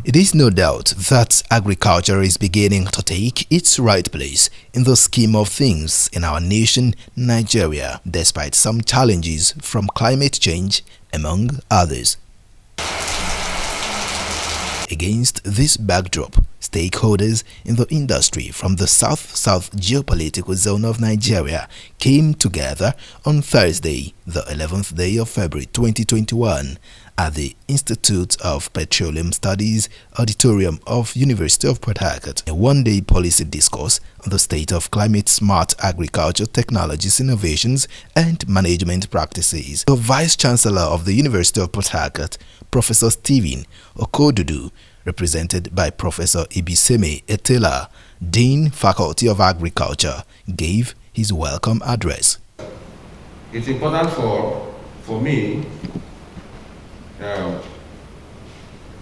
It is no doubt that agriculture is beginning to take its right place in the scheme of things in our nation, Nigeria, despite some challenges from climate change, among others. Against this backdrop, stakeholders in the industry from the South South geopolitical zone of Nigeria came together on Thursday, the 11th day of February 2021, at the Institute of Petroleum Studies auditorium of University of Port Harcourt, a one-day policy discourse on the state of climate-smart agriculture technologies, innovations, and management practices. The Vice-Chancellor of the University of Port Harcourt, Professor Stephen Okodudu, represented by Professor Ibiseme Etela, Dean, Faculty of Agriculture, gave his welcome address. It's important for me,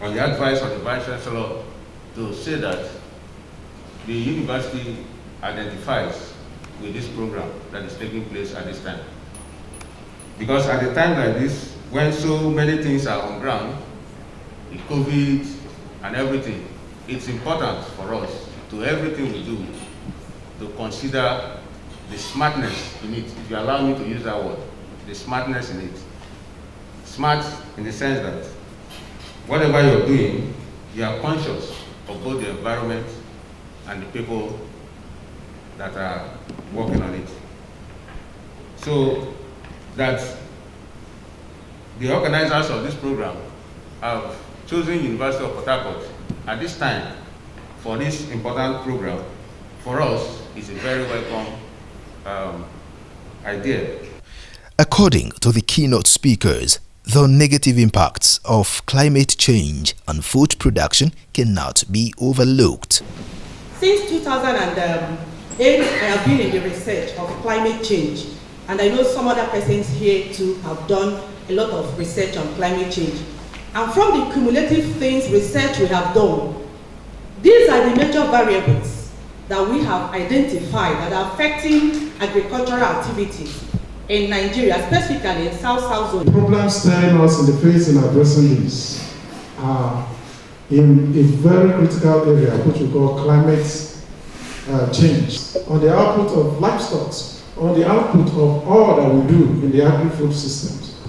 on the advice of the Vice Chancellor, to say that the university identifies with this program that is taking place at this time. Because at a time like this, when so many things are on ground, the COVID and everything, it's important for us to everything we do to consider the smartness in it. If you allow me to use that word, the smartness in it. Smart in the sense that whatever you're doing, you are conscious of both the environment and the people that are working on it. So that the organizers of this program have chosen University of Port Harcourt at this time for this important program. For us, it's a very welcome idea. According to the keynote speakers, the negative impacts of climate change on food production cannot be overlooked. Since 2008, I have been in the research of climate change, and I know some other persons here too have done a lot of research on climate change. And from the cumulative things research we have done, these are the major variables that we have identified that are affecting agricultural activities in Nigeria, specifically in South South zone. The problems staring us in the face in addressing this are in a very critical area, which we call climate change, on the output of livestock, on the output of all that we do in the agri-food systems.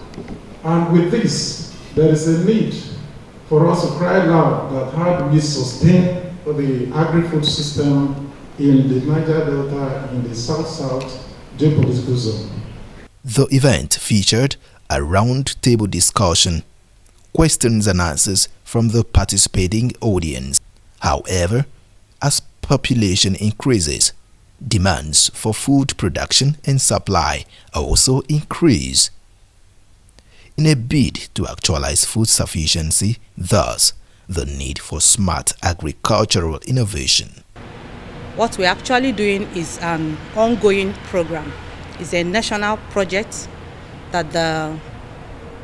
And with this, there is a need for us to cry loud that how do we sustain the agri-food system in the Niger Delta, in the South South geopolitical zone. The event featured a round-table discussion, questions and answers from the participating audience. However, as population increases, demands for food production and supply also increase. In a bid to actualize food sufficiency, thus, the need for smart agricultural innovation. What we're actually doing is an ongoing program. It's a national project that the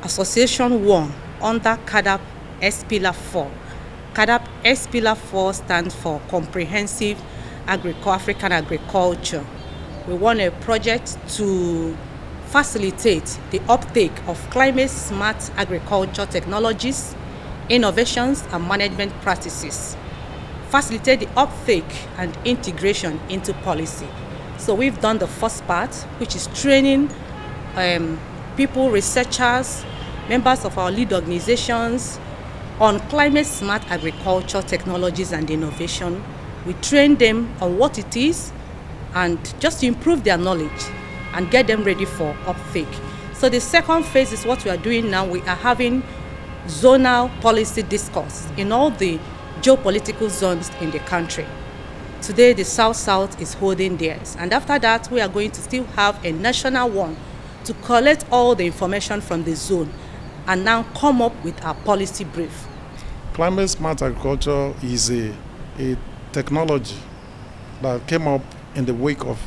association won under CADAP S Pillar 4. CADAP S Pillar 4 stands for Comprehensive African Agriculture. We won a project to facilitate the uptake of climate-smart agriculture technologies, innovations, and management practices. Facilitate the uptake and integration into policy. So we've done the first part, which is training people, researchers, members of our lead organizations on climate-smart agriculture technologies and innovation. We train them on what it is and just to improve their knowledge and get them ready for uptake. So the second phase is what we are doing now. We are having zonal policy discourse in all the geopolitical zones in the country. Today, the South South is holding theirs. And after that, we are going to still have a national one to collect all the information from the zone and now come up with our policy brief. Climate smart agriculture is a technology that came up in the wake of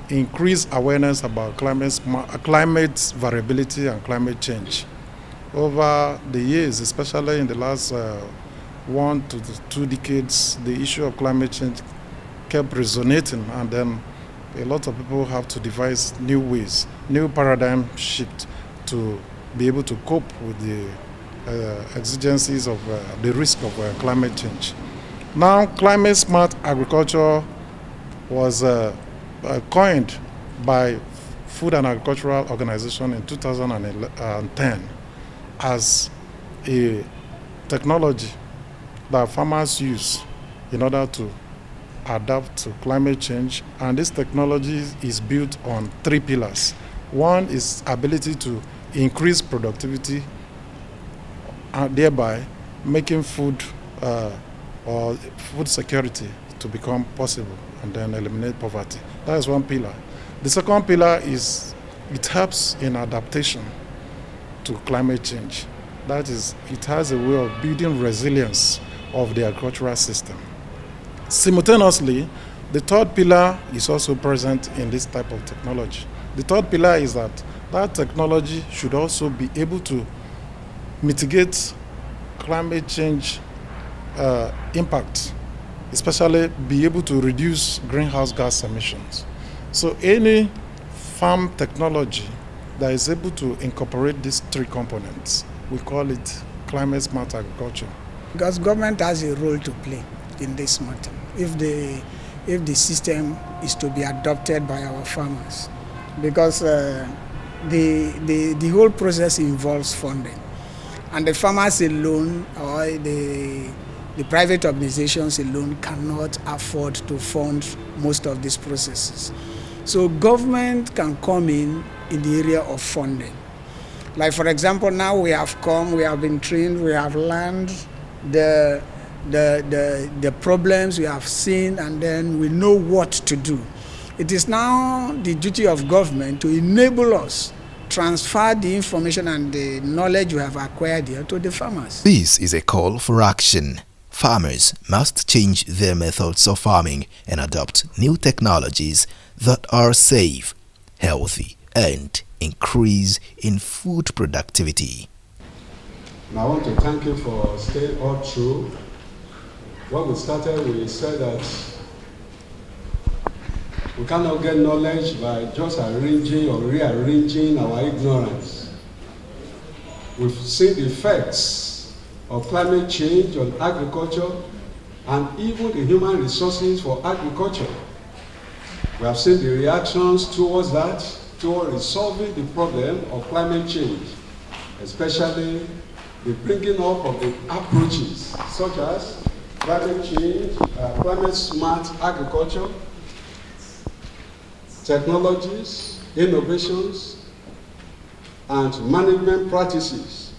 increased awareness about climate variability and climate change. Over the years, especially in the last 1 to 2 decades, the issue of climate change kept resonating, and then a lot of people have to devise new ways, new paradigm shift to be able to cope with the exigencies of the risk of climate change. Now, climate smart agriculture was coined by Food and Agricultural Organization in 2010 as a technology that farmers use in order to adapt to climate change, and this technology is built on 3 pillars. One is ability to increase productivity, and thereby making food or food security to become possible, and then eliminate poverty. That is one pillar. The second pillar is it helps in adaptation to climate change. That is, it has a way of building resilience of the agricultural system. Simultaneously, the third pillar is also present in this type of technology. The third pillar is that technology should also be able to mitigate climate change impact, especially be able to reduce greenhouse gas emissions. So any farm technology that is able to incorporate these 3 components, we call it climate smart agriculture. Because government has a role to play in this matter. If the system is to be adopted by our farmers, because the whole process involves funding, and the farmers alone or the private organizations alone cannot afford to fund most of these processes. So government can come in the area of funding. Like, for example, now we have been trained, we have learned the problems we have seen, and then we know what to do. It is now the duty of government to enable us transfer the information and the knowledge we have acquired here to the farmers. This is a call for action. Farmers must change their methods of farming and adopt new technologies that are safe, healthy, and increase in food productivity. And I want to thank you for staying all through. When we started, we said that we cannot get knowledge by just arranging or rearranging our ignorance. We've seen the effects of climate change on agriculture and even the human resources for agriculture. We have seen the reactions towards that, toward resolving the problem of climate change, especially the bringing up of the approaches such as climate change, climate smart agriculture, technologies, innovations, and management practices.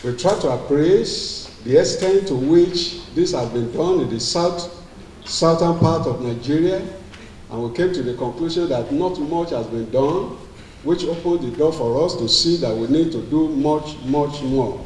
We try to appraise the extent to which this has been done in the southern part of Nigeria, and we came to the conclusion that not much has been done, which opened the door for us to see that we need to do much, much more.